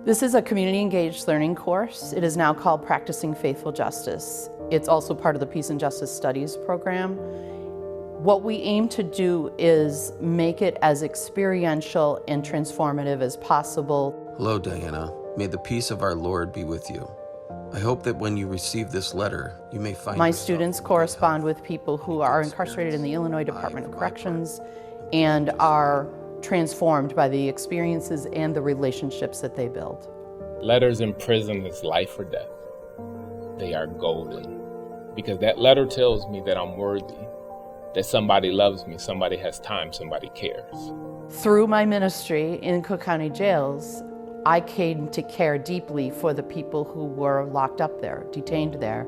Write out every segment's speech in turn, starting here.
This is a community-engaged learning course. It is now called Practicing Faithful Justice. It's also part of the Peace and Justice Studies program. What we aim to do is make it as experiential and transformative as possible. Hello, Diana. May the peace of our Lord be with you. I hope that when you receive this letter, you may find My students correspond with people who are incarcerated in the Illinois Department of Corrections and are transformed by the experiences and the relationships that they build. Letters in prison is life or death. They are golden because that letter tells me that I'm worthy, that somebody loves me, somebody has time, somebody cares. Through my ministry in Cook County jails, I came to care deeply for the people who were locked up there, detained there.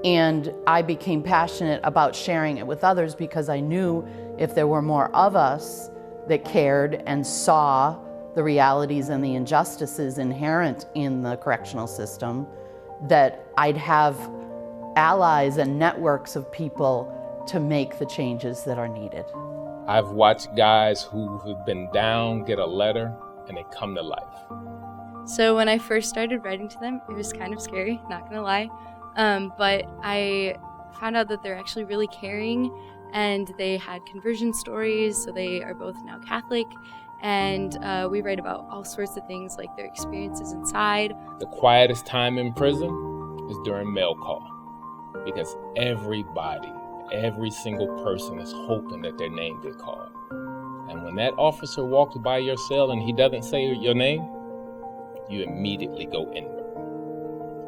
And I became passionate about sharing it with others because I knew if there were more of us that cared and saw the realities and the injustices inherent in the correctional system, that I'd have allies and networks of people to make the changes that are needed. I've watched guys who have been down get a letter and they come to life. So when I first started writing to them, it was kind of scary, not gonna lie. But I found out that they're actually really caring, and they had conversion stories, so they are both now Catholic. And we write about all sorts of things like their experiences inside. The quietest time in prison is during mail call, because every single person is hoping that their name get called. And when that officer walks by your cell and he doesn't say your name, you immediately go inward.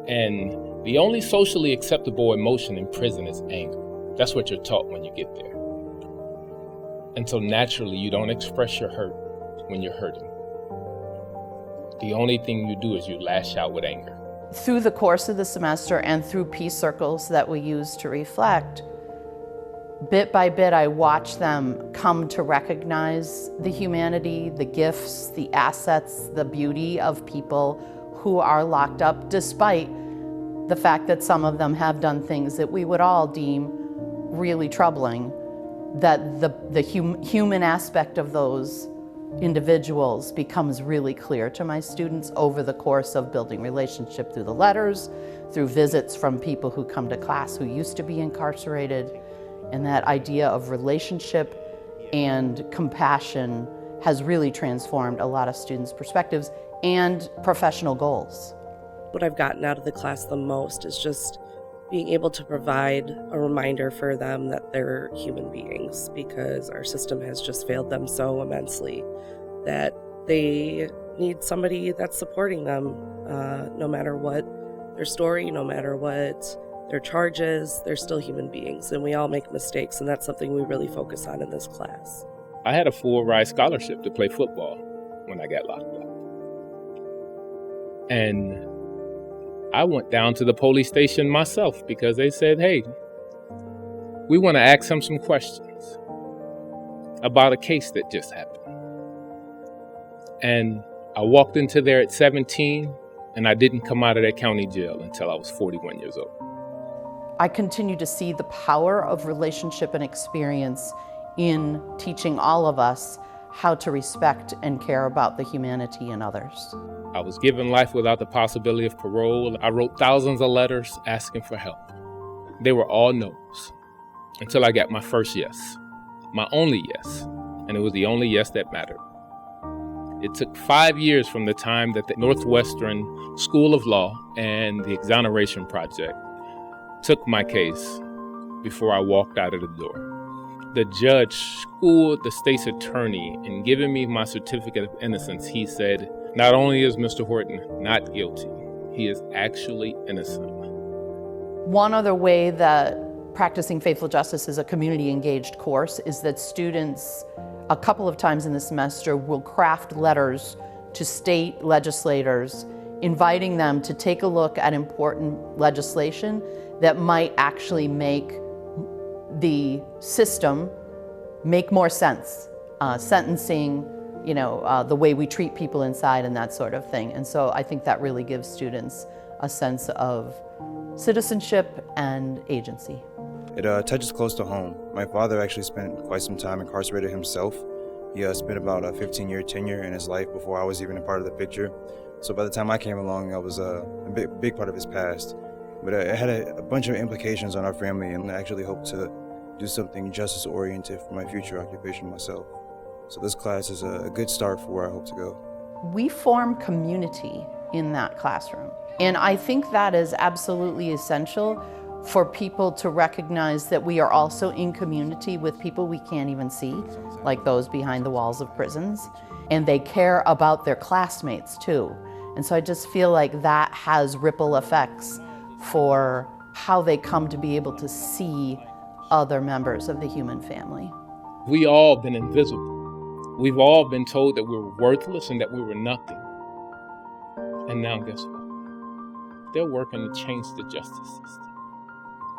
And the only socially acceptable emotion in prison is anger. That's what you're taught when you get there. And so naturally, you don't express your hurt when you're hurting. The only thing you do is you lash out with anger. Through the course of the semester and through peace circles that we use to reflect, bit by bit, I watch them come to recognize the humanity, the gifts, the assets, the beauty of people who are locked up, despite the fact that some of them have done things that we would all deem really troubling, that the human aspect of those individuals becomes really clear to my students over the course of building relationship through the letters, through visits from people who come to class who used to be incarcerated. And that idea of relationship and compassion has really transformed a lot of students' perspectives and professional goals. What I've gotten out of the class the most is just being able to provide a reminder for them that they're human beings, because our system has just failed them so immensely that they need somebody that's supporting them, no matter what their story, no matter what their charges, they're still human beings, and we all make mistakes, and that's something we really focus on in this class. I had a full ride scholarship to play football when I got locked up. And I went down to the police station myself because they said, hey, we want to ask him some questions about a case that just happened. And I walked into there at 17, and I didn't come out of that county jail until I was 41 years old. I continue to see the power of relationship and experience in teaching all of us how to respect and care about the humanity in others. I was given life without the possibility of parole. I wrote thousands of letters asking for help. They were all no's until I got my first yes, my only yes, and it was the only yes that mattered. It took 5 years from the time that the Northwestern School of Law and the Exoneration Project took my case before I walked out of the door. The judge schooled the state's attorney in giving me my certificate of innocence. He said, not only is Mr. Horton not guilty, he is actually innocent. One other way that Practicing Faithful Justice is a community-engaged course is that students, a couple of times in the semester, will craft letters to state legislators, inviting them to take a look at important legislation that might actually make the system make more sense. Sentencing, the way we treat people inside and that sort of thing. And so I think that really gives students a sense of citizenship and agency. It touches close to home. My father actually spent quite some time incarcerated himself. He spent about a 15-year tenure in his life before I was even a part of the picture. So by the time I came along, I was a big part of his past. But it had a bunch of implications on our family, and I actually hope to do something justice-oriented for my future occupation myself. So this class is a good start for where I hope to go. We form community in that classroom. And I think that is absolutely essential for people to recognize that we are also in community with people we can't even see, like those behind the walls of prisons. And they care about their classmates too. And so I just feel like that has ripple effects for how they come to be able to see other members of the human family. We all been invisible. We've all been told that we were worthless and that we were nothing. And now guess what? They're working to change the justice system.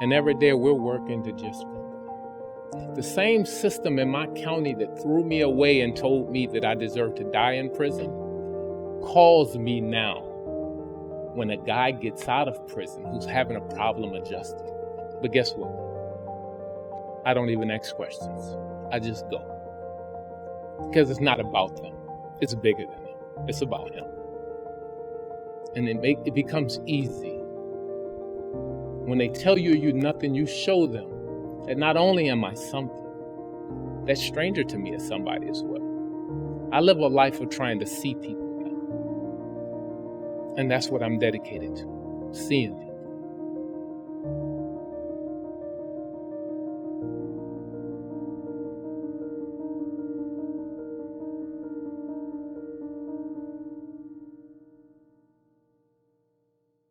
And every day we're working to just the same system in my county that threw me away and told me that I deserve to die in prison calls me now when a guy gets out of prison who's having a problem adjusting. But guess what? I don't even ask questions. I just go. Because it's not about them. It's bigger than them. It's about him. And it becomes easy. When they tell you you're nothing, you show them that not only am I something, that stranger to me is somebody as well. I live a life of trying to see people now. And that's what I'm dedicated to, seeing people.